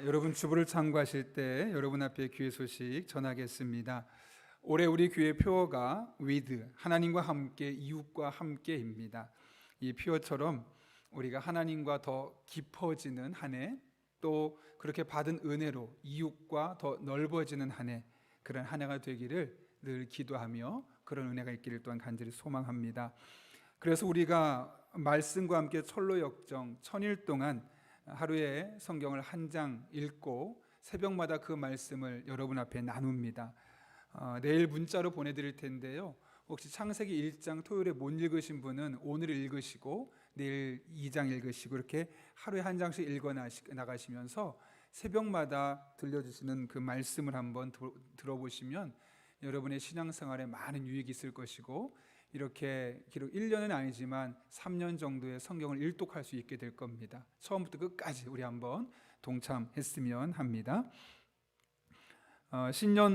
여러분 주부를 참고하실 때 여러분 앞에 교회 소식 전하겠습니다. 올해 우리 교회 표어가 with, 하나님과 함께, 이웃과 함께입니다. 이 표어처럼 우리가 하나님과 더 깊어지는 한 해, 또 그렇게 받은 은혜로 이웃과 더 넓어지는 한 해, 그런 한 해가 되기를 늘 기도하며 그런 은혜가 있기를 또한 간절히 소망합니다. 그래서 우리가 말씀과 함께 철로 역정 천일 동안 하루에 성경을 한 장 읽고 새벽마다 그 말씀을 여러분 앞에 나눕니다. 내일 문자로 보내드릴 텐데요, 혹시 창세기 1장 토요일에 못 읽으신 분은 오늘 읽으시고 내일 2장 읽으시고 이렇게 하루에 한 장씩 읽어 나가시면서 새벽마다 들려주시는 그 말씀을 한번 들어보시면 여러분의 신앙생활에 많은 유익이 있을 것이고, 이렇게 기록 1년은 아니지만 3년 정도의 성경을 일독할 수 있게 될 겁니다. 처음부터 끝까지 우리 한번 동참했으면 합니다.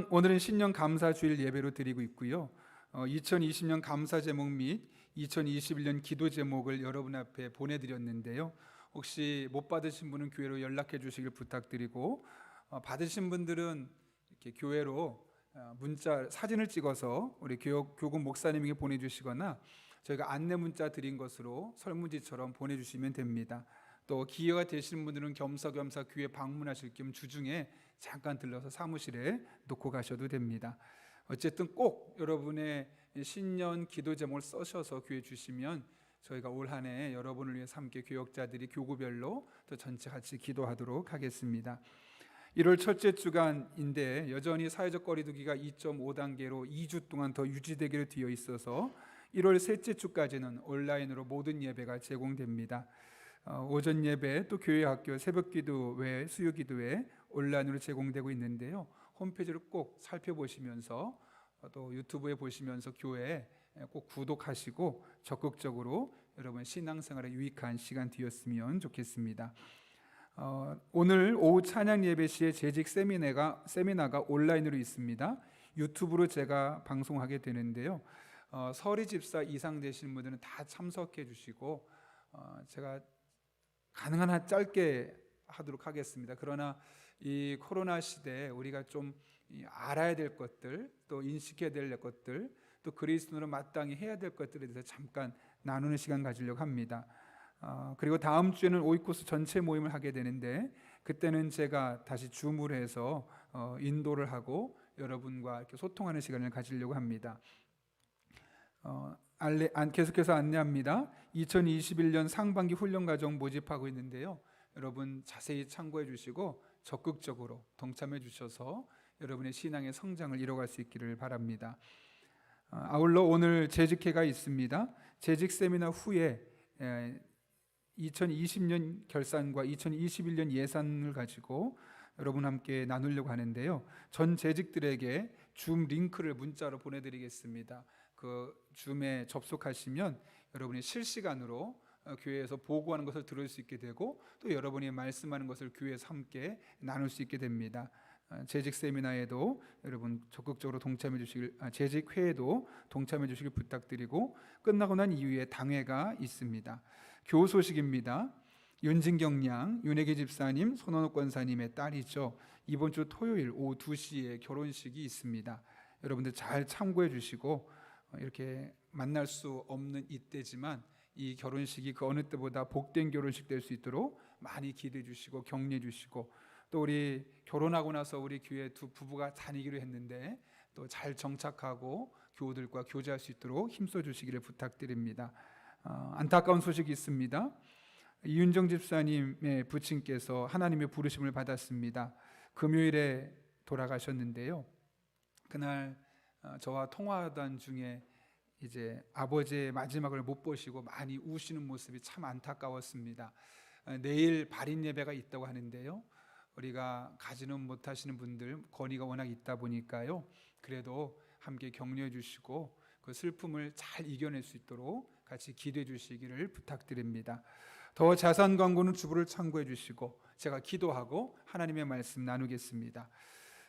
오늘은 신년 감사 주일 예배로 드리고 있고요. 2020년 감사 제목 및 2021년 기도 제목을 여러분 앞에 보내드렸는데요. 혹시 못 받으신 분은 교회로 연락해 주시길 부탁드리고, 받으신 분들은 이렇게 교회로 문자 사진을 찍어서 우리 교금 목사님에게 보내주시거나 저희가 안내 문자 드린 것으로 설문지처럼 보내주시면 됩니다. 또 기회가 되시는 분들은 겸사겸사 교회 방문하실 겸 주중에 잠깐 들러서 사무실에 놓고 가셔도 됩니다. 어쨌든 꼭 여러분의 신년 기도 제목을 써셔서 교회 주시면 저희가 올 한 해 여러분을 위해서 함께 교역자들이 교구별로 또 전체 같이 기도하도록 하겠습니다. 1월 첫째 주간인데 여전히 사회적 거리두기가 2.5단계로 2주 동안 더 유지되기로 되어 있어서 1월 셋째 주까지는 온라인으로 모든 예배가 제공됩니다. 오전 예배, 또 교회 학교 새벽기도 외 수요기도 외 온라인으로 제공되고 있는데요, 홈페이지를 꼭 살펴보시면서 또 유튜브에 보시면서 교회에 꼭 구독하시고 적극적으로 여러분 신앙생활에 유익한 시간 되었으면 좋겠습니다. 오늘 오후 찬양 예배 시에 재직 세미나가 온라인으로 있습니다. 유튜브로 제가 방송하게 되는데요, 서리 집사 이상 되시는 분들은 다 참석해 주시고 제가 가능한 한 짧게 하도록 하겠습니다. 그러나 이 코로나 시대에 우리가 좀 알아야 될 것들, 또 인식해야 될 것들, 또 그리스도인으로 마땅히 해야 될 것들에 대해서 잠깐 나누는 시간 가지려고 합니다. 그리고 다음 주에는 오이코스 전체 모임을 하게 되는데, 그때는 제가 다시 줌으로 해서 인도를 하고 여러분과 이렇게 소통하는 시간을 가지려고 합니다. 계속해서 안내합니다. 2021년 상반기 훈련과정 모집하고 있는데요, 여러분 자세히 참고해 주시고 적극적으로 동참해 주셔서 여러분의 신앙의 성장을 이뤄갈 수 있기를 바랍니다. 아울러 오늘 재직회가 있습니다. 재직 세미나 후에 2020년 결산과 2021년 예산을 가지고 여러분 함께 나누려고 하는데요, 전 재직들에게 줌 링크를 문자로 보내드리겠습니다. 그 줌에 접속하시면 여러분이 실시간으로 교회에서 보고하는 것을 들을 수 있게 되고, 또 여러분이 말씀하는 것을 교회에서 함께 나눌 수 있게 됩니다. 재직 세미나에도 여러분 적극적으로 재직 회에도 동참해 주시길 부탁드리고, 끝나고 난 이후에 당회가 있습니다. 교우 소식입니다. 윤진경 양, 윤혜기 집사님, 손원옥 권사님의 딸이죠. 이번 주 토요일 오후 2시에 결혼식이 있습니다. 여러분들 잘 참고해 주시고, 이렇게 만날 수 없는 이때지만 이 결혼식이 그 어느 때보다 복된 결혼식 될 수 있도록 많이 기대해 주시고 격려해 주시고, 또 우리 결혼하고 나서 우리 교회 두 부부가 다니기로 했는데 또 잘 정착하고 교우들과 교제할 수 있도록 힘써 주시기를 부탁드립니다. 안타까운 소식이 있습니다. 이윤정 집사님의 부친께서 하나님의 부르심을 받았습니다. 금요일에 돌아가셨는데요, 그날 저와 통화하던 중에 이제 아버지의 마지막을 못 보시고 많이 우시는 모습이 참 안타까웠습니다. 내일 발인 예배가 있다고 하는데요, 우리가 가지는 못하시는 분들 권위가 워낙 있다 보니까요, 그래도 함께 격려해 주시고 그 슬픔을 잘 이겨낼 수 있도록 같이 기도해 주시기를 부탁드립니다. 더 자세한 광고는 주부를 참고해 주시고 제가 기도하고 하나님의 말씀 나누겠습니다.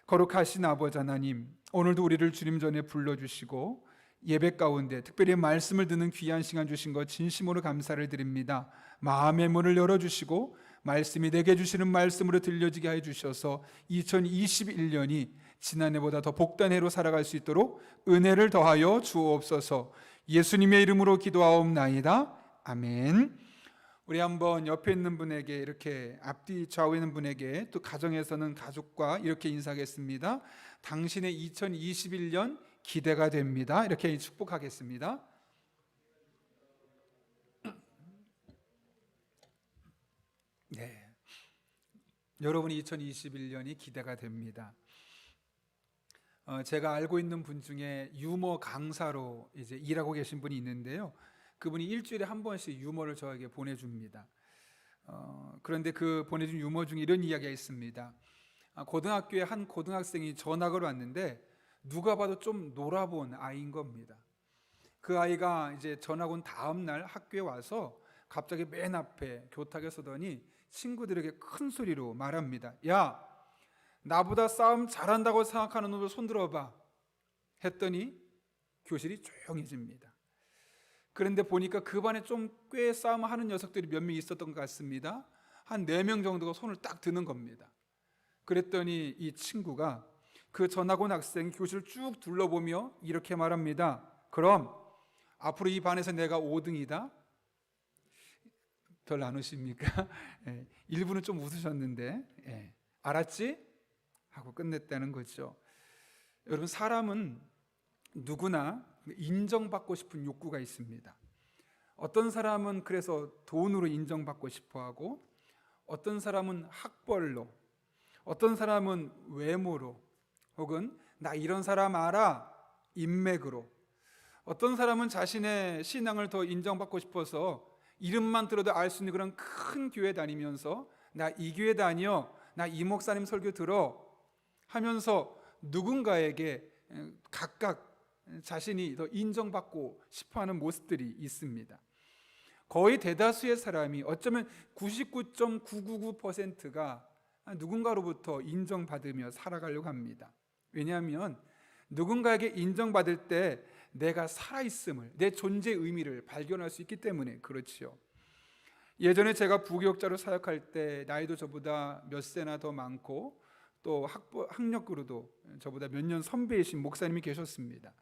거룩하신 아버지 하나님, 오늘도 우리를 주님 전에 불러주시고 예배 가운데 특별히 말씀을 듣는 귀한 시간 주신 것 진심으로 감사를 드립니다. 마음의 문을 열어주시고 말씀이 내게 주시는 말씀으로 들려지게 해주셔서 2021년이 지난해보다 더 복된 해로 살아갈 수 있도록 은혜를 더하여 주옵소서. 예수님의 이름으로 기도하옵나이다. 아멘. 우리 한번 옆에 있는 분에게, 이렇게 앞뒤 좌우에 있는 분에게, 또 가정에서는 가족과 이렇게 인사하겠습니다. 당신의 2021년 기대가 됩니다. 이렇게 축복하겠습니다. 네, 여러분이 2021년이 기대가 됩니다. 제가 알고 있는 분 중에 유머 강사로 이제 일하고 계신 분이 있는데요. 그분이 일주일에 한 번씩 유머를 저에게 보내줍니다. 그런데 그 보내준 유머 중에 이런 이야기가 있습니다. 고등학교에 한 고등학생이 전학을 왔는데 누가 봐도 좀 놀아본 아이인 겁니다. 그 아이가 이제 전학 온 다음 날 학교에 와서 갑자기 맨 앞에 교탁에 서더니 친구들에게 큰 소리로 말합니다. 야, 나보다 싸움 잘한다고 생각하는 놈들 손 들어봐. 했더니 교실이 조용해집니다. 그런데 보니까 그 반에 좀 꽤 싸움하는 녀석들이 몇 명 있었던 것 같습니다. 한 4명 정도가 손을 딱 드는 겁니다. 그랬더니 이 친구가, 그 전학 온 학생이 교실을 쭉 둘러보며 이렇게 말합니다. 그럼 앞으로 이 반에서 내가 5등이다? 별 안 웃습니까? 일부는 좀 웃으셨는데, 알았지? 하고 끝냈다는 거죠. 여러분, 사람은 누구나 인정받고 싶은 욕구가 있습니다. 어떤 사람은 그래서 돈으로 인정받고 싶어하고, 어떤 사람은 학벌로, 어떤 사람은 외모로, 혹은 나 이런 사람 알아, 인맥으로, 어떤 사람은 자신의 신앙을 더 인정받고 싶어서 이름만 들어도 알 수 있는 그런 큰 교회 다니면서 나 이 교회 다녀, 나 이 목사님 설교 들어 하면서 누군가에게 각각 자신이 더 인정받고 싶어하는 모습들이 있습니다. 거의 대다수의 사람이, 어쩌면 99.999%가 누군가로부터 인정받으며 살아가려고 합니다. 왜냐하면 누군가에게 인정받을 때 내가 살아있음을, 내 존재의 의미를 발견할 수 있기 때문에 그렇지요. 예전에 제가 부교육자로 사역할 때 나이도 저보다 몇 세나 더 많고 또 학력으로도 저보다 몇 년 선배이신 목사님이 계셨습니다.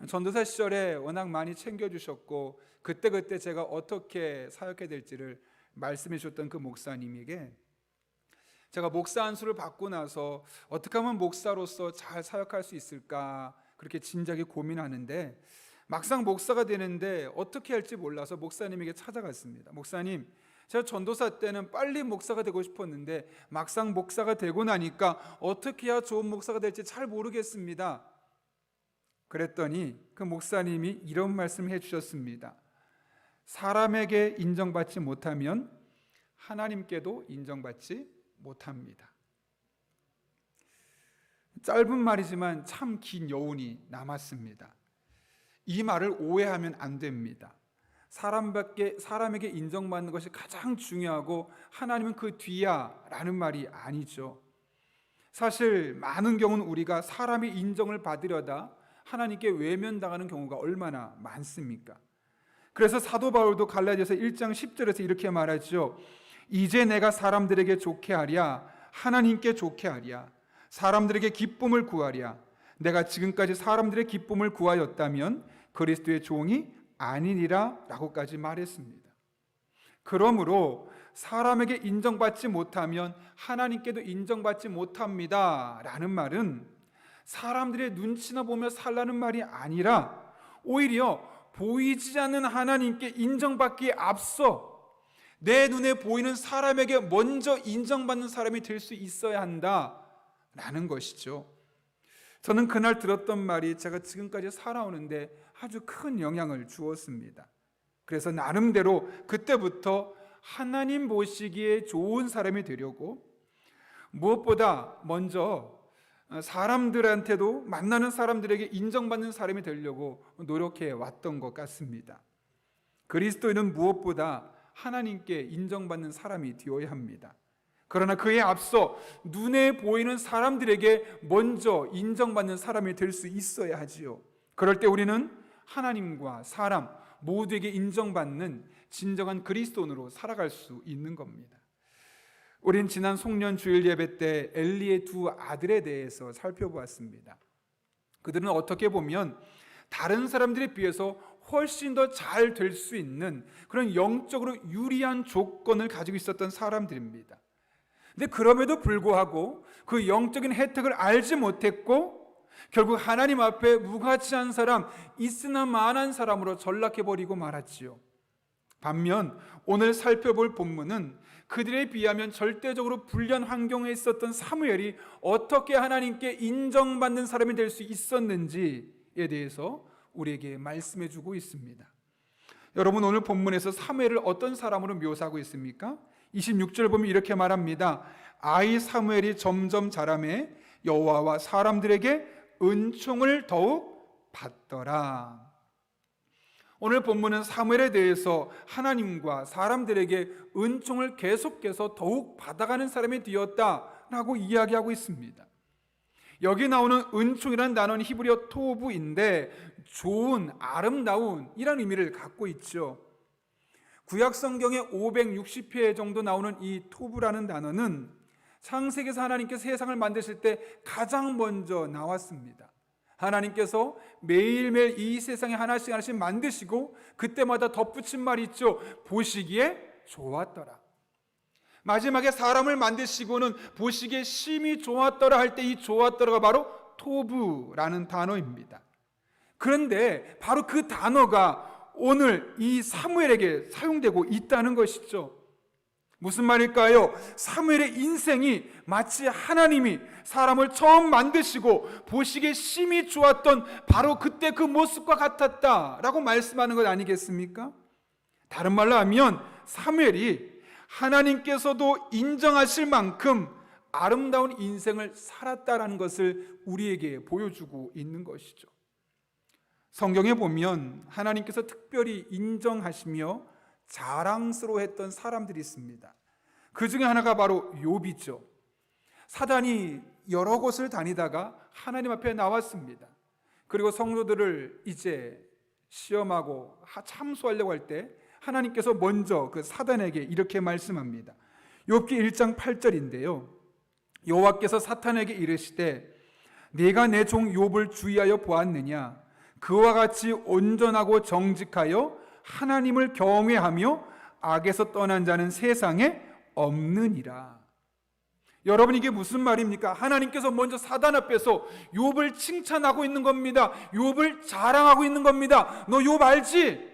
전도사 시절에 워낙 많이 챙겨주셨고 그때그때 제가 어떻게 사역해야 될지를 말씀해 주셨던 그 목사님에게 제가 목사 안수를 받고 나서 어떻게 하면 목사로서 잘 사역할 수 있을까 그렇게 진작에 고민하는데, 막상 목사가 되는데 어떻게 할지 몰라서 목사님에게 찾아갔습니다. 목사님, 제가 전도사 때는 빨리 목사가 되고 싶었는데 막상 목사가 되고 나니까 어떻게 해야 좋은 목사가 될지 잘 모르겠습니다. 그랬더니 그 목사님이 이런 말씀을 해주셨습니다. 사람에게 인정받지 못하면 하나님께도 인정받지 못합니다. 짧은 말이지만 참 긴 여운이 남았습니다. 이 말을 오해하면 안 됩니다. 사람에게 인정받는 것이 가장 중요하고 하나님은 그 뒤야 라는 말이 아니죠. 사실 많은 경우는 우리가 사람의 인정을 받으려다 하나님께 외면당하는 경우가 얼마나 많습니까? 그래서 사도 바울도 갈라디아서 1장 10절에서 이렇게 말하죠. 이제 내가 사람들에게 좋게 하랴, 하나님께 좋게 하랴, 사람들에게 기쁨을 구하랴. 내가 지금까지 사람들의 기쁨을 구하였다면 그리스도의 종이 아니니라 라고까지 말했습니다. 그러므로 사람에게 인정받지 못하면 하나님께도 인정받지 못합니다 라는 말은 사람들의 눈치나 보며 살라는 말이 아니라 오히려 보이지 않는 하나님께 인정받기에 앞서 내 눈에 보이는 사람에게 먼저 인정받는 사람이 될 수 있어야 한다라는 것이죠. 저는 그날 들었던 말이 제가 지금까지 살아오는데 아주 큰 영향을 주었습니다. 그래서 나름대로 그때부터 하나님 보시기에 좋은 사람이 되려고, 무엇보다 먼저 사람들한테도, 만나는 사람들에게 인정받는 사람이 되려고 노력해 왔던 것 같습니다. 그리스도인은 무엇보다 하나님께 인정받는 사람이 되어야 합니다. 그러나 그에 앞서 눈에 보이는 사람들에게 먼저 인정받는 사람이 될 수 있어야 하지요. 그럴 때 우리는 하나님과 사람 모두에게 인정받는 진정한 그리스도인으로 살아갈 수 있는 겁니다. 우린 지난 송년 주일 예배 때 엘리의 두 아들에 대해서 살펴보았습니다. 그들은 어떻게 보면 다른 사람들에 비해서 훨씬 더 잘 될 수 있는 그런 영적으로 유리한 조건을 가지고 있었던 사람들입니다. 근데 그럼에도 불구하고 그 영적인 혜택을 알지 못했고 결국 하나님 앞에 무가치한 사람, 있으나 마나한 사람으로 전락해버리고 말았지요. 반면 오늘 살펴볼 본문은 그들에 비하면 절대적으로 불리한 환경에 있었던 사무엘이 어떻게 하나님께 인정받는 사람이 될 수 있었는지에 대해서 우리에게 말씀해 주고 있습니다. 여러분, 오늘 본문에서 사무엘을 어떤 사람으로 묘사하고 있습니까? 26절 보면 이렇게 말합니다. 아이 사무엘이 점점 자라매 여호와와 사람들에게 은총을 더욱 받더라. 오늘 본문은 사무엘에 대해서 하나님과 사람들에게 은총을 계속해서 더욱 받아가는 사람이 되었다라고 이야기하고 있습니다. 여기 나오는 은총이라는 단어는 히브리어 토부인데 좋은, 아름다운 이라는 의미를 갖고 있죠. 구약 성경에 560회 정도 나오는 이 토부라는 단어는 창세기에서 하나님께서 세상을 만드실 때 가장 먼저 나왔습니다. 하나님께서 매일매일 이 세상에 하나씩 하나씩 만드시고 그때마다 덧붙인 말이 있죠. 보시기에 좋았더라. 마지막에 사람을 만드시고는 보시기에 심히 좋았더라 할 때 이 좋았더라가 바로 토부라는 단어입니다. 그런데 바로 그 단어가 오늘 이 사무엘에게 사용되고 있다는 것이죠. 무슨 말일까요? 사무엘의 인생이 마치 하나님이 사람을 처음 만드시고 보시기에 심히 좋았던 바로 그때 그 모습과 같았다라고 말씀하는 것 아니겠습니까? 다른 말로 하면 사무엘이 하나님께서도 인정하실 만큼 아름다운 인생을 살았다라는 것을 우리에게 보여주고 있는 것이죠. 성경에 보면 하나님께서 특별히 인정하시며 자랑스러워했던 사람들이 있습니다. 그 중에 하나가 바로 욥이죠. 사단이 여러 곳을 다니다가 하나님 앞에 나왔습니다. 그리고 성도들을 이제 시험하고 참소하려고 할 때 하나님께서 먼저 그 사단에게 이렇게 말씀합니다. 욥기 1장 8절인데요. 여호와께서 사탄에게 이르시되 네가 내 종 욥을 주의하여 보았느냐? 그와 같이 온전하고 정직하여 하나님을 경외하며 악에서 떠난 자는 세상에 없느니라. 여러분, 이게 무슨 말입니까? 하나님께서 먼저 사단 앞에서 욥을 칭찬하고 있는 겁니다. 욥을 자랑하고 있는 겁니다. 너 욥 알지?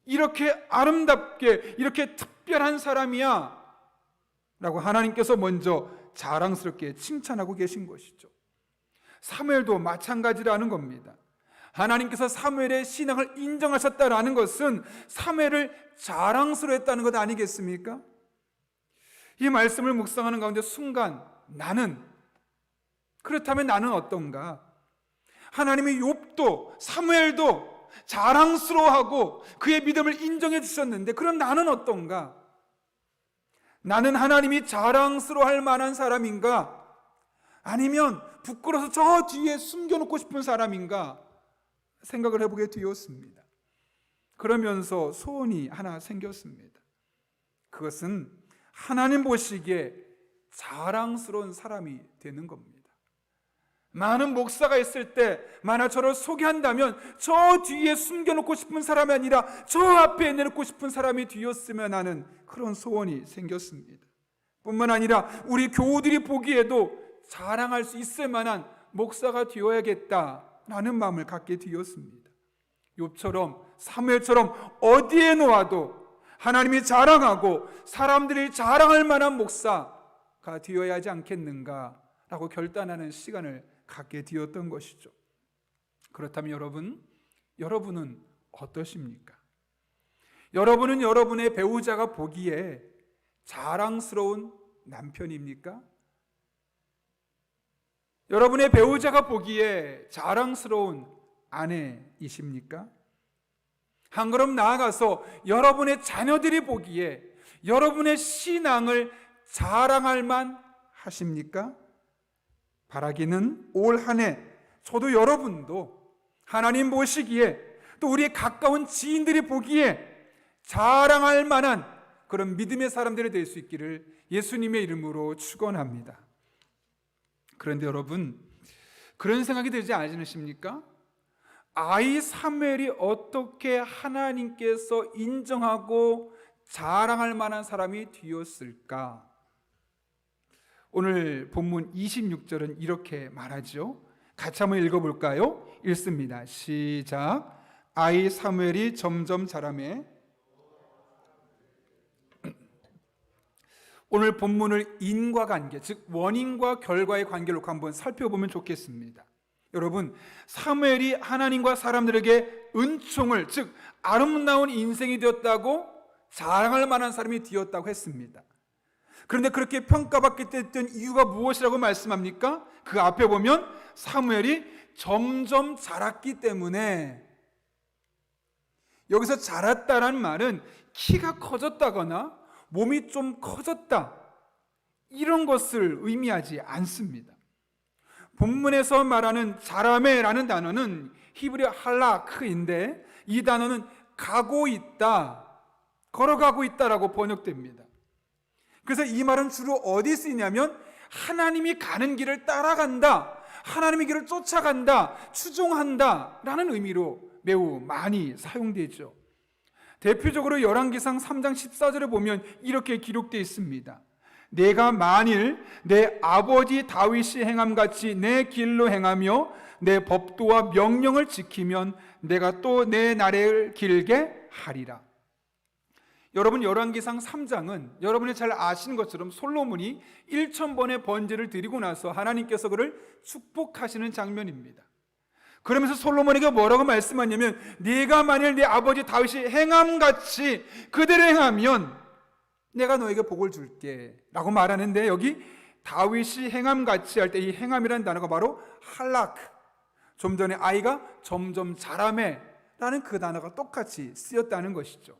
이렇게 아름답게 이렇게 특별한 사람이야 라고 하나님께서 먼저 자랑스럽게 칭찬하고 계신 것이죠. 사무엘도 마찬가지라는 겁니다. 하나님께서 사무엘의 신앙을 인정하셨다라는 것은 사무엘을 자랑스러워했다는 것 아니겠습니까? 이 말씀을 묵상하는 가운데 순간 그렇다면 나는 어떤가? 하나님이 욥도 사무엘도 자랑스러워하고 그의 믿음을 인정해 주셨는데 그럼 나는 어떤가? 나는 하나님이 자랑스러워할 만한 사람인가? 아니면 부끄러워서 저 뒤에 숨겨놓고 싶은 사람인가? 생각을 해보게 되었습니다. 그러면서 소원이 하나 생겼습니다. 그것은 하나님 보시기에 자랑스러운 사람이 되는 겁니다. 많은 목사가 있을 때 만약 저를 소개한다면 저 뒤에 숨겨놓고 싶은 사람이 아니라 저 앞에 내놓고 싶은 사람이 되었으면 하는 그런 소원이 생겼습니다. 뿐만 아니라 우리 교우들이 보기에도 자랑할 수 있을 만한 목사가 되어야겠다라는 마음을 갖게 되었습니다. 욥처럼 사무엘처럼 어디에 놓아도 하나님이 자랑하고 사람들이 자랑할 만한 목사가 되어야 하지 않겠는가라고 결단하는 시간을 갖게 되었던 것이죠. 그렇다면 여러분은 어떠십니까? 여러분은 여러분의 배우자가 보기에 자랑스러운 남편입니까? 여러분의 배우자가 보기에 자랑스러운 아내이십니까? 한 걸음 나아가서 여러분의 자녀들이 보기에 여러분의 신앙을 자랑할 만 하십니까? 바라기는 올 한 해 저도 여러분도 하나님 보시기에 또 우리의 가까운 지인들이 보기에 자랑할 만한 그런 믿음의 사람들이 될 수 있기를 예수님의 이름으로 축원합니다. 그런데 여러분, 그런 생각이 들지 않으십니까? 아이 사무엘이 어떻게 하나님께서 인정하고 자랑할 만한 사람이 되었을까? 오늘 본문 26절은 이렇게 말하죠. 같이 한번 읽어볼까요? 읽습니다. 시작. 아이 사무엘이 점점 자라매. 오늘 본문을 인과관계, 즉 원인과 결과의 관계로 한번 살펴보면 좋겠습니다. 여러분, 사무엘이 하나님과 사람들에게 은총을, 즉 아름다운 인생이 되었다고 자랑할 만한 사람이 되었다고 했습니다. 그런데 그렇게 평가받게 됐던 이유가 무엇이라고 말씀합니까? 그 앞에 보면 사무엘이 점점 자랐기 때문에, 여기서 자랐다는 말은 키가 커졌다거나 몸이 좀 커졌다, 이런 것을 의미하지 않습니다. 본문에서 말하는 자라매라는 단어는 히브리 할라크인데, 이 단어는 가고 있다, 걸어가고 있다라고 번역됩니다. 그래서 이 말은 주로 어디 쓰이냐면 하나님이 가는 길을 따라간다, 하나님의 길을 쫓아간다, 추종한다 라는 의미로 매우 많이 사용되죠. 대표적으로 열왕기상 3장 14절에 보면 이렇게 기록되어 있습니다. 내가 만일 내 아버지 다윗이 행함같이 내 길로 행하며 내 법도와 명령을 지키면 내가 또 내 날을 길게 하리라. 여러분, 열왕기상 3장은 여러분이 잘 아시는 것처럼 솔로몬이 1000번의 번제를 드리고 나서 하나님께서 그를 축복하시는 장면입니다. 그러면서 솔로몬에게 뭐라고 말씀하냐면, 네가 만일 네 아버지 다윗이 행함같이 그대로 행하면 내가 너에게 복을 줄게 라고 말하는데, 여기 다윗이 행함같이 할 때 이 행함이라는 단어가 바로 할라크, 좀 전에 아이가 점점 자라매 라는 그 단어가 똑같이 쓰였다는 것이죠.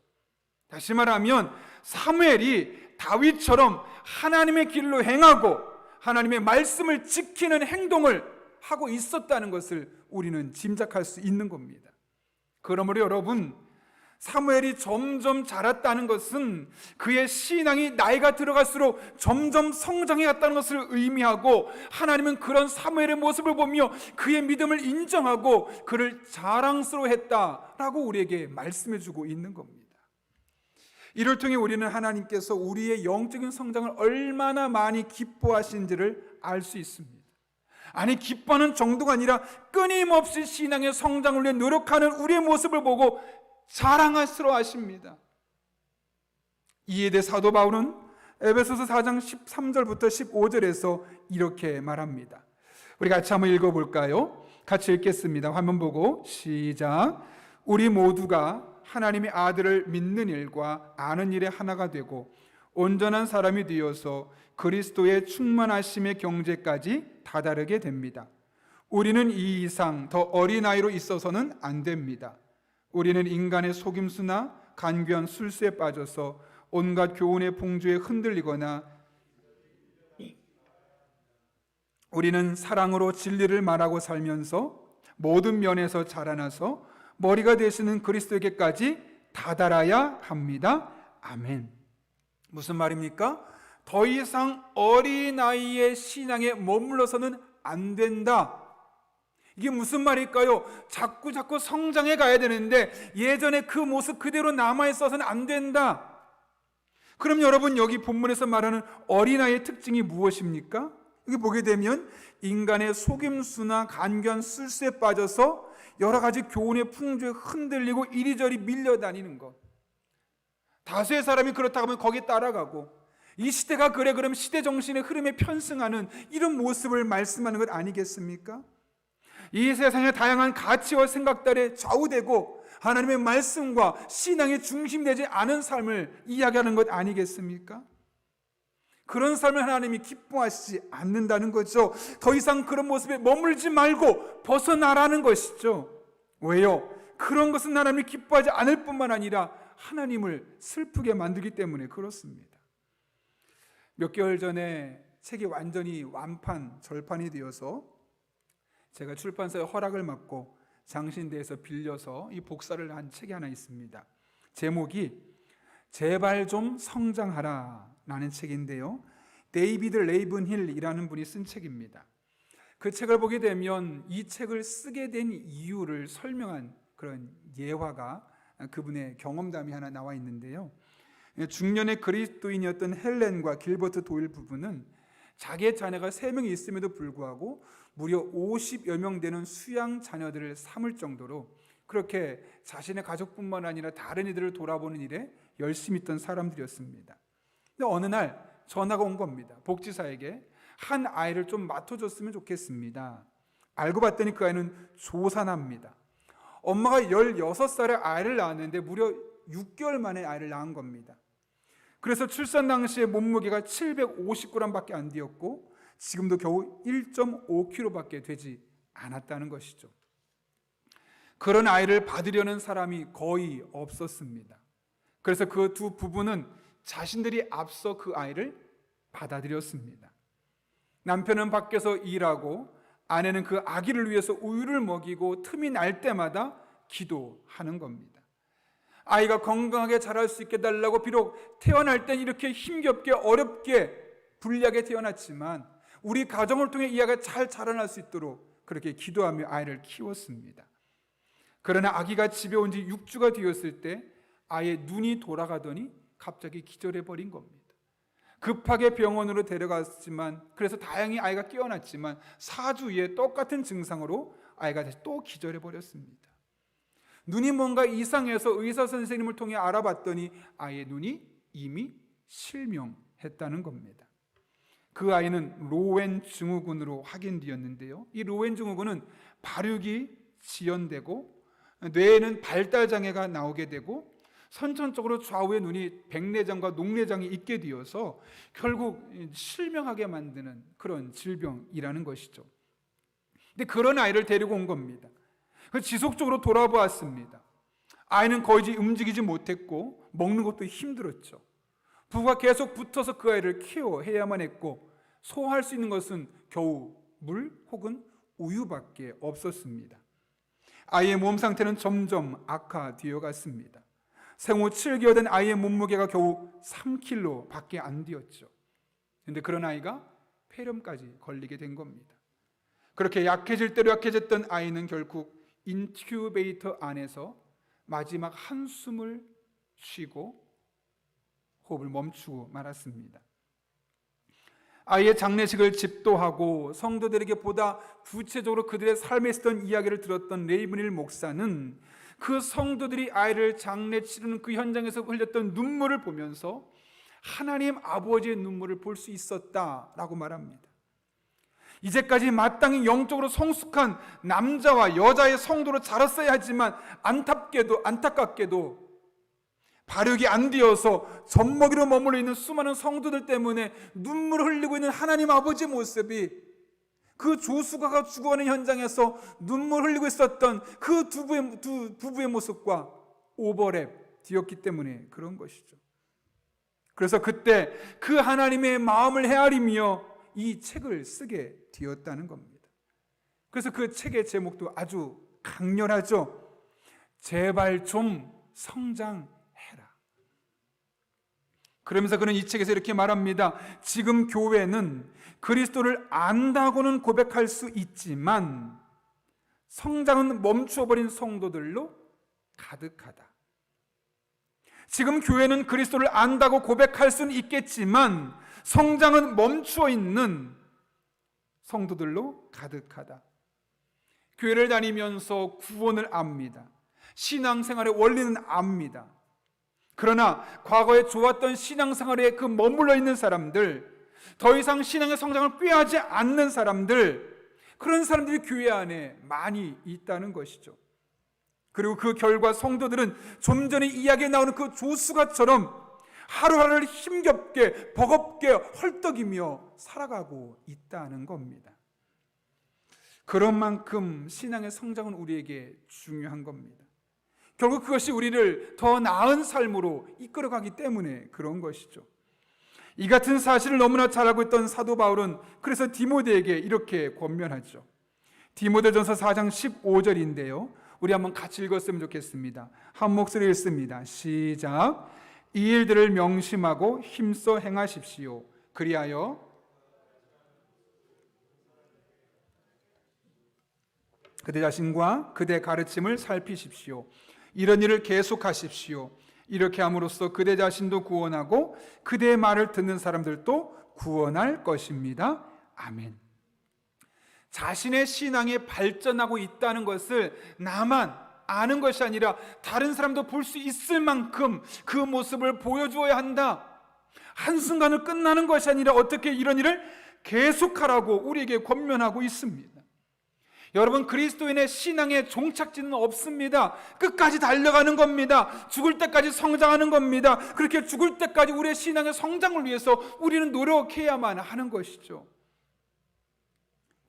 다시 말하면 사무엘이 다윗처럼 하나님의 길로 행하고 하나님의 말씀을 지키는 행동을 하고 있었다는 것을 우리는 짐작할 수 있는 겁니다. 그러므로 여러분, 사무엘이 점점 자랐다는 것은 그의 신앙이 나이가 들어갈수록 점점 성장해 갔다는 것을 의미하고, 하나님은 그런 사무엘의 모습을 보며 그의 믿음을 인정하고 그를 자랑스러워했다라고 우리에게 말씀해 주고 있는 겁니다. 이를 통해 우리는 하나님께서 우리의 영적인 성장을 얼마나 많이 기뻐하시는지를 알 수 있습니다. 아니, 기뻐하는 정도가 아니라 끊임없이 신앙의 성장을 위해 노력하는 우리의 모습을 보고 자랑스러워 하십니다. 이에 대해 사도 바울은 에베소서 4장 13절부터 15절에서 이렇게 말합니다. 우리 같이 한번 읽어볼까요? 같이 읽겠습니다. 화면 보고 시작. 우리 모두가 하나님의 아들을 믿는 일과 아는 일에 하나가 되고 온전한 사람이 되어서 그리스도의 충만하심의 경제까지 다다르게 됩니다. 우리는 이 이상 더 어린아이로 있어서는 안 됩니다. 우리는 인간의 속임수나 간교한 술수에 빠져서 온갖 교훈의 풍조에 흔들리거나, 우리는 사랑으로 진리를 말하고 살면서 모든 면에서 자라나서 머리가 되시는 그리스도에게까지 다다라야 합니다. 아멘. 무슨 말입니까? 더 이상 어린아이의 신앙에 머물러서는 안 된다. 이게 무슨 말일까요? 자꾸 성장해 가야 되는데 예전에 그 모습 그대로 남아있어서는 안 된다. 그럼 여러분, 여기 본문에서 말하는 어린아이의 특징이 무엇입니까? 여기 보게 되면 인간의 속임수나 간교한 술수에 빠져서 여러 가지 교훈의 풍조에 흔들리고 이리저리 밀려다니는 것. 다수의 사람이 그렇다고 하면 거기에 따라가고, 이 시대가 그래 그럼 시대 정신의 흐름에 편승하는 이런 모습을 말씀하는 것 아니겠습니까? 이 세상의 다양한 가치와 생각들에 좌우되고 하나님의 말씀과 신앙의 중심이 되지 않은 삶을 이야기하는 것 아니겠습니까? 그런 삶을 하나님이 기뻐하시지 않는다는 거죠. 더 이상 그런 모습에 머물지 말고 벗어나라는 것이죠. 왜요? 그런 것은 하나님이 기뻐하지 않을 뿐만 아니라 하나님을 슬프게 만들기 때문에 그렇습니다. 몇 개월 전에 책이 완전히 절판이 되어서 제가 출판사의 허락을 받고 장신대에서 빌려서 이 복사를 한 책이 하나 있습니다. 제목이 제발 좀 성장하라 라는 책인데요, 데이비드 레이븐힐이라는 분이 쓴 책입니다. 그 책을 보게 되면 이 책을 쓰게 된 이유를 설명한 그런 예화가, 그분의 경험담이 하나 나와 있는데요, 중년의 그리스도인이었던 헬렌과 길버트 도일 부부는 자기의 자녀가 3명이 있음에도 불구하고 무려 50여 명 되는 수양 자녀들을 삼을 정도로 그렇게 자신의 가족뿐만 아니라 다른 이들을 돌아보는 일에 열심히 있던 사람들이었습니다. 근데 어느 날 전화가 온 겁니다. 복지사에게 한 아이를 좀 맡아줬으면 좋겠습니다. 알고 봤더니 그 아이는 조산아입니다. 엄마가 16살에 아이를 낳았는데 무려 6개월 만에 아이를 낳은 겁니다. 그래서 출산 당시에 몸무게가 750g밖에 안 되었고 지금도 겨우 1.5kg밖에 되지 않았다는 것이죠. 그런 아이를 받으려는 사람이 거의 없었습니다. 그래서 그 두 부부는 자신들이 앞서 그 아이를 받아들였습니다. 남편은 밖에서 일하고 아내는 그 아기를 위해서 우유를 먹이고 틈이 날 때마다 기도하는 겁니다. 아이가 건강하게 자랄 수 있게 달라고, 비록 태어날 땐 이렇게 힘겹게 어렵게 불리하게 태어났지만 우리 가정을 통해 이 아이가 잘 자라날 수 있도록 그렇게 기도하며 아이를 키웠습니다. 그러나 아기가 집에 온 지 6주가 되었을 때 아이의 눈이 돌아가더니 갑자기 기절해버린 겁니다. 급하게 병원으로 데려갔지만, 그래서 다행히 아이가 깨어났지만 4주 후에 똑같은 증상으로 아이가 다시 또 기절해버렸습니다. 눈이 뭔가 이상해서 의사 선생님을 통해 알아봤더니 아이의 눈이 이미 실명했다는 겁니다. 그 아이는 로웬 증후군으로 확인되었는데요, 이 로웬 증후군은 발육이 지연되고 뇌에는 발달 장애가 나오게 되고 선천적으로 좌우의 눈이 백내장과 녹내장이 있게 되어서 결국 실명하게 만드는 그런 질병이라는 것이죠. 근데 그런 아이를 데리고 온 겁니다. 지속적으로 돌아보았습니다. 아이는 거의 움직이지 못했고 먹는 것도 힘들었죠. 부부가 계속 붙어서 그 아이를 케어해야만 했고 소화할 수 있는 것은 겨우 물 혹은 우유밖에 없었습니다. 아이의 몸 상태는 점점 악화되어 갔습니다. 생후 7개월 된 아이의 몸무게가 겨우 3kg밖에 안 되었죠. 그런데 그런 아이가 폐렴까지 걸리게 된 겁니다. 그렇게 약해질 대로 약해졌던 아이는 결국 인큐베이터 안에서 마지막 한숨을 쉬고 호흡을 멈추고 말았습니다. 아이의 장례식을 집도하고 성도들에게 보다 구체적으로 그들의 삶에 있었던 이야기를 들었던 레이븐힐 목사는 그 성도들이 아이를 장례 치르는 그 현장에서 흘렸던 눈물을 보면서 하나님 아버지의 눈물을 볼 수 있었다라고 말합니다. 이제까지 마땅히 영적으로 성숙한 남자와 여자의 성도로 자랐어야 하지만 안타깝게도 발육이 안 되어서 젖먹이로 머물러 있는 수많은 성도들 때문에 눈물을 흘리고 있는 하나님 아버지의 모습이, 그 조수가가 죽어가는 현장에서 눈물 흘리고 있었던 그 두 부부의 모습과 오버랩 되었기 때문에 그런 것이죠. 그래서 그때 그 하나님의 마음을 헤아리며 이 책을 쓰게 되었다는 겁니다. 그래서 그 책의 제목도 아주 강렬하죠. 제발 좀 성장해라. 그러면서 그는 이 책에서 이렇게 말합니다. 지금 교회는 그리스도를 안다고는 고백할 수 있지만 성장은 멈추어버린 성도들로 가득하다. 지금 교회는 그리스도를 안다고 고백할 수는 있겠지만 성장은 멈추어 있는 성도들로 가득하다. 교회를 다니면서 구원을 압니다. 신앙생활의 원리는 압니다. 그러나 과거에 좋았던 신앙생활에 그 머물러 있는 사람들, 더 이상 신앙의 성장을 꾀하지 않는 사람들, 그런 사람들이 교회 안에 많이 있다는 것이죠. 그리고 그 결과 성도들은 좀 전에 이야기에 나오는 그 조수가처럼 하루하루를 힘겹게 버겁게 헐떡이며 살아가고 있다는 겁니다. 그런 만큼 신앙의 성장은 우리에게 중요한 겁니다. 결국 그것이 우리를 더 나은 삶으로 이끌어가기 때문에 그런 것이죠. 이 같은 사실을 너무나 잘 알고 있던 사도 바울은 그래서 디모데에게 이렇게 권면하죠. 디모데전서 4장 15절인데요. 우리 한번 같이 읽었으면 좋겠습니다. 한 목소리 읽습니다. 시작. 이 일들을 명심하고 힘써 행하십시오. 그리하여 그대 자신과 그대 가르침을 살피십시오. 이런 일을 계속하십시오. 이렇게 함으로써 그대 자신도 구원하고 그대의 말을 듣는 사람들도 구원할 것입니다. 아멘. 자신의 신앙이 발전하고 있다는 것을 나만 아는 것이 아니라 다른 사람도 볼 수 있을 만큼 그 모습을 보여주어야 한다. 한순간을 끝나는 것이 아니라 어떻게 이런 일을 계속하라고 우리에게 권면하고 있습니다. 여러분, 그리스도인의 신앙의 종착지는 없습니다. 끝까지 달려가는 겁니다. 죽을 때까지 성장하는 겁니다. 그렇게 죽을 때까지 우리의 신앙의 성장을 위해서 우리는 노력해야만 하는 것이죠.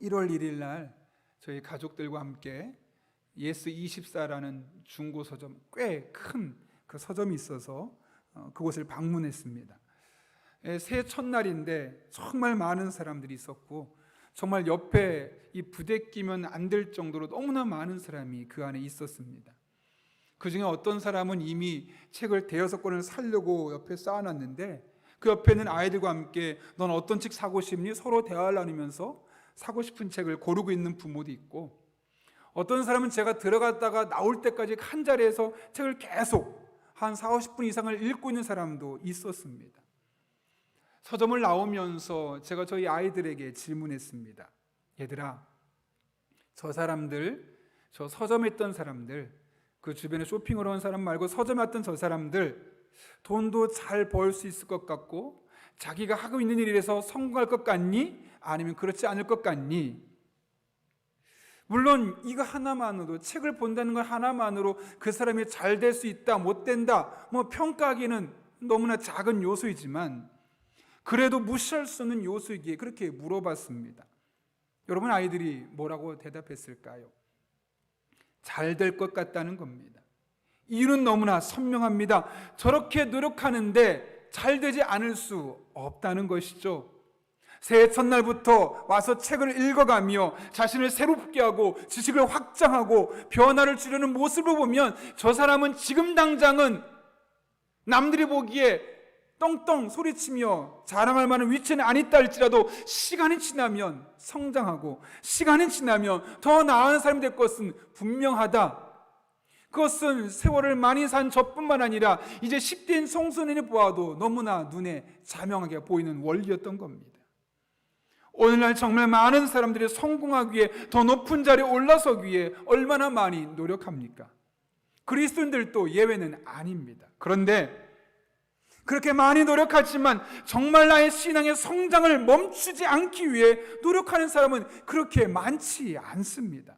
1월 1일 날 저희 가족들과 함께 예스24라는 중고 서점, 꽤 큰 그 서점이 있어서 그곳을 방문했습니다. 새해 첫날인데 정말 많은 사람들이 있었고, 정말 옆에 이 부대끼면 안 될 정도로 너무나 많은 사람이 그 안에 있었습니다. 그 중에 어떤 사람은 이미 책을 대여섯 권을 사려고 옆에 쌓아놨는데, 그 옆에는 아이들과 함께 넌 어떤 책 사고 싶니? 서로 대화를 나누면서 사고 싶은 책을 고르고 있는 부모도 있고, 어떤 사람은 제가 들어갔다가 나올 때까지 한 자리에서 책을 계속 한 40-50분 이상을 읽고 있는 사람도 있었습니다. 서점을 나오면서 제가 저희 아이들에게 질문했습니다. 얘들아, 저 사람들, 저 서점에 있던 사람들, 그 주변에 쇼핑을 온 사람 말고 서점에 왔던 저 사람들, 돈도 잘 벌 수 있을 것 같고 자기가 하고 있는 일에서 성공할 것 같니? 아니면 그렇지 않을 것 같니? 물론 이거 하나만으로, 책을 본다는 것 하나만으로 그 사람이 잘 될 수 있다, 못 된다 평가하기는 너무나 작은 요소이지만 그래도 무시할 수 없는 요소이기에 그렇게 물어봤습니다. 여러분, 아이들이 뭐라고 대답했을까요? 잘 될 것 같다는 겁니다. 이유는 너무나 선명합니다. 저렇게 노력하는데 잘 되지 않을 수 없다는 것이죠. 새해 첫날부터 와서 책을 읽어가며 자신을 새롭게 하고 지식을 확장하고 변화를 주려는 모습을 보면 저 사람은 지금 당장은 남들이 보기에 떵떵 소리치며 자랑할 만한 위치는 안 있다 할지라도 시간이 지나면 성장하고 시간이 지나면 더 나은 사람이 될 것은 분명하다. 그것은 세월을 많이 산 저뿐만 아니라 이제 10대인 청소년이 보아도 너무나 눈에 자명하게 보이는 원리였던 겁니다. 오늘날 정말 많은 사람들이 성공하기 위해, 더 높은 자리에 올라서기 위해 얼마나 많이 노력합니까? 그리스도인들도 예외는 아닙니다. 그런데 그렇게 많이 노력하지만 정말 나의 신앙의 성장을 멈추지 않기 위해 노력하는 사람은 그렇게 많지 않습니다.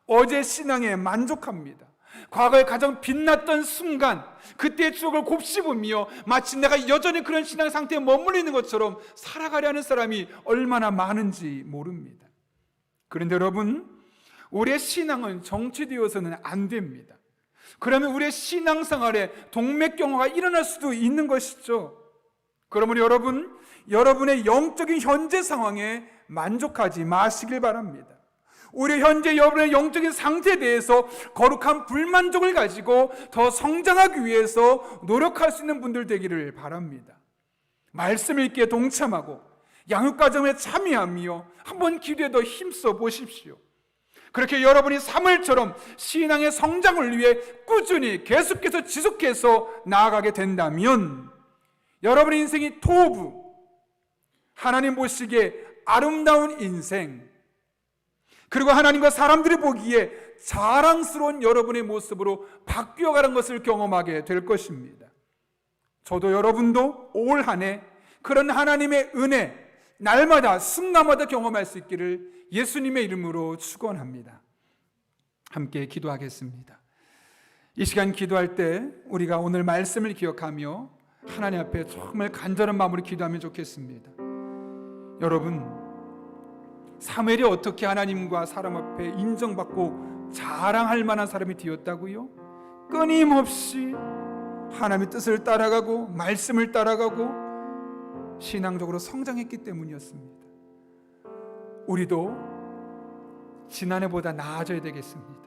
어제 신앙에 만족합니다. 과거에 가장 빛났던 순간, 그때의 추억을 곱씹으며 마치 내가 여전히 그런 신앙 상태에 머물러 있는 것처럼 살아가려는 사람이 얼마나 많은지 모릅니다. 그런데 여러분, 우리의 신앙은 정체되어서는 안 됩니다. 그러면 우리의 신앙생활에 동맥경화가 일어날 수도 있는 것이죠. 그러므로 여러분, 여러분의 영적인 현재 상황에 만족하지 마시길 바랍니다. 우리 현재 여러분의 영적인 상태에 대해서 거룩한 불만족을 가지고 더 성장하기 위해서 노력할 수 있는 분들 되기를 바랍니다. 말씀 읽기에 동참하고 양육과정에 참여하며 한번 기도에 더 힘써 보십시오. 그렇게 여러분이 사무엘처럼 신앙의 성장을 위해 꾸준히 계속해서 지속해서 나아가게 된다면 여러분의 인생이 토부, 하나님 보시기에 아름다운 인생, 그리고 하나님과 사람들이 보기에 자랑스러운 여러분의 모습으로 바뀌어가는 것을 경험하게 될 것입니다. 저도 여러분도 올 한 해 그런 하나님의 은혜 날마다 순간마다 경험할 수 있기를 예수님의 이름으로 축원합니다. 함께 기도하겠습니다. 이 시간 기도할 때 우리가 오늘 말씀을 기억하며 하나님 앞에 정말 간절한 마음으로 기도하면 좋겠습니다. 여러분, 사무엘이 어떻게 하나님과 사람 앞에 인정받고 자랑할 만한 사람이 되었다고요? 끊임없이 하나님의 뜻을 따라가고 말씀을 따라가고 신앙적으로 성장했기 때문이었습니다. 우리도 지난해보다 나아져야 되겠습니다.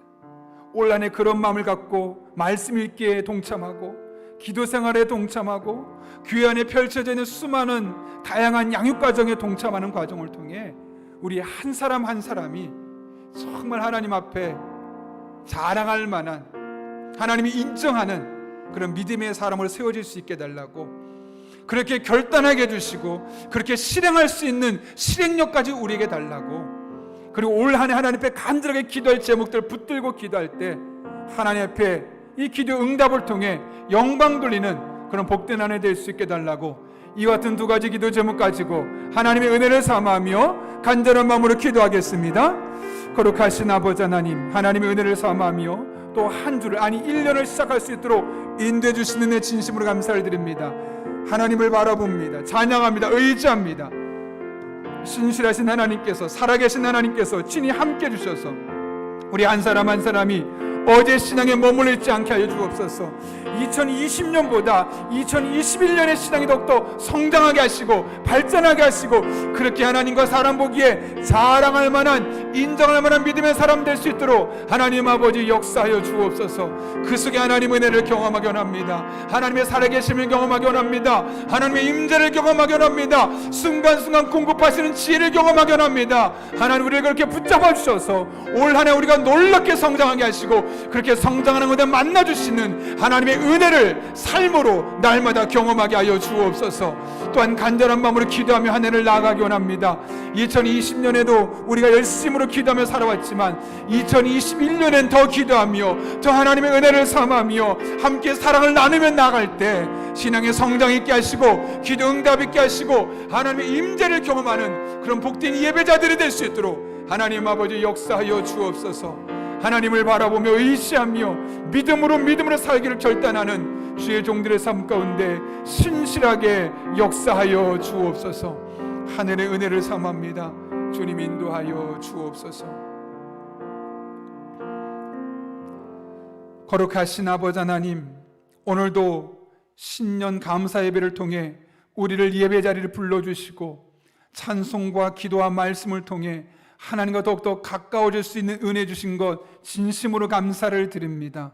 올 한해 그런 마음을 갖고 말씀 읽기에 동참하고 기도 생활에 동참하고 교회 안에 펼쳐져 있는 수많은 다양한 양육 과정에 동참하는 과정을 통해 우리 한 사람 한 사람이 정말 하나님 앞에 자랑할 만한, 하나님이 인정하는 그런 믿음의 사람으로 세워질 수 있게 달라고, 그렇게 결단하게 해주시고 그렇게 실행할 수 있는 실행력까지 우리에게 달라고, 그리고 올 한 해 하나님 앞에 간절하게 기도할 제목들 붙들고 기도할 때 하나님 앞에 이 기도 응답을 통해 영광 돌리는 그런 복된 한 해 될 수 있게 달라고, 이와 같은 두 가지 기도 제목 가지고 하나님의 은혜를 삼아하며 간절한 마음으로 기도하겠습니다. 거룩하신 아버지 하나님, 하나님의 은혜를 삼아하며 또 한 주를, 아니 1년을 시작할 수 있도록 인도해 주시는 데 진심으로 감사를 드립니다. 하나님을 바라봅니다. 찬양합니다. 의지합니다. 신실하신 하나님께서, 살아계신 하나님께서 친히 함께 해주셔서 우리 한 사람 한 사람이 어제 신앙에 머물러 있지 않게 하여 주옵소서. 2020년보다 2021년의 신앙이 더욱더 성장하게 하시고 발전하게 하시고, 그렇게 하나님과 사람 보기에 자랑할 만한, 인정할 만한 믿음의 사람 될 수 있도록 하나님 아버지 역사하여 주옵소서. 그 속에 하나님의 은혜를 경험하기 원합니다. 하나님의 살아계심을 경험하기 원합니다. 하나님의 임재를 경험하기 원합니다. 순간순간 공급하시는 지혜를 경험하기 원합니다. 하나님 우리를 그렇게 붙잡아 주셔서 올 한 해 우리가 놀랍게 성장하게 하시고, 그렇게 성장하는 것에 만나주시는 하나님의 은혜를 삶으로 날마다 경험하게 하여 주옵소서. 또한 간절한 마음으로 기도하며 한 해를 나아가기 원합니다. 2020년에도 우리가 열심으로 기도하며 살아왔지만 2021년엔 더 기도하며 더 하나님의 은혜를 삼아며 함께 사랑을 나누며 나아갈 때 신앙의 성장 있게 하시고 기도 응답 있게 하시고 하나님의 임재를 경험하는 그런 복된 예배자들이 될 수 있도록 하나님 아버지 역사하여 주옵소서. 하나님을 바라보며 의지하며 믿음으로 살기를 결단하는 주의 종들의 삶 가운데 신실하게 역사하여 주옵소서. 하늘의 은혜를 삼합니다. 주님 인도하여 주옵소서. 거룩하신 아버지 하나님, 오늘도 신년 감사 예배를 통해 우리를 예배 자리를 불러주시고 찬송과 기도와 말씀을 통해 하나님과 더욱더 가까워질 수 있는 은혜 주신 것 진심으로 감사를 드립니다.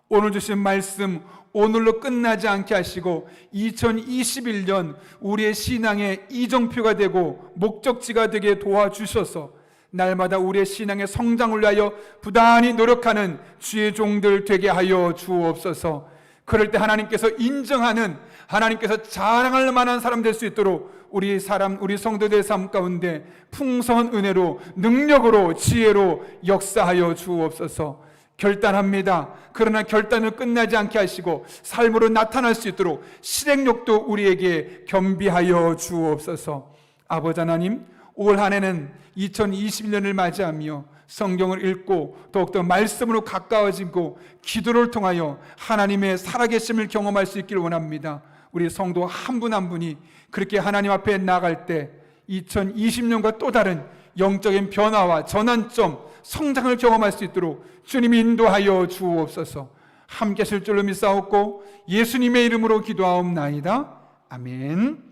오늘 주신 말씀 오늘로 끝나지 않게 하시고 2021년 우리의 신앙의 이정표가 되고 목적지가 되게 도와주셔서 날마다 우리의 신앙의 성장을 위하여 부단히 노력하는 주의 종들 되게 하여 주옵소서. 그럴 때 하나님께서 인정하는, 하나님께서 자랑할 만한 사람 될 수 있도록 우리 성도들의 삶 가운데 풍성한 은혜로, 능력으로, 지혜로 역사하여 주옵소서. 결단합니다. 그러나 결단을 끝나지 않게 하시고 삶으로 나타날 수 있도록 실행력도 우리에게 겸비하여 주옵소서. 아버지 하나님, 올 한 해는 2021년을 맞이하며 성경을 읽고 더욱더 말씀으로 가까워지고 기도를 통하여 하나님의 살아계심을 경험할 수 있기를 원합니다. 우리 성도 한 분 한 분이 그렇게 하나님 앞에 나갈 때 2020년과 또 다른 영적인 변화와 전환점, 성장을 경험할 수 있도록 주님이 인도하여 주옵소서. 함께 하실 줄로 믿사옵고 예수님의 이름으로 기도하옵나이다. 아멘.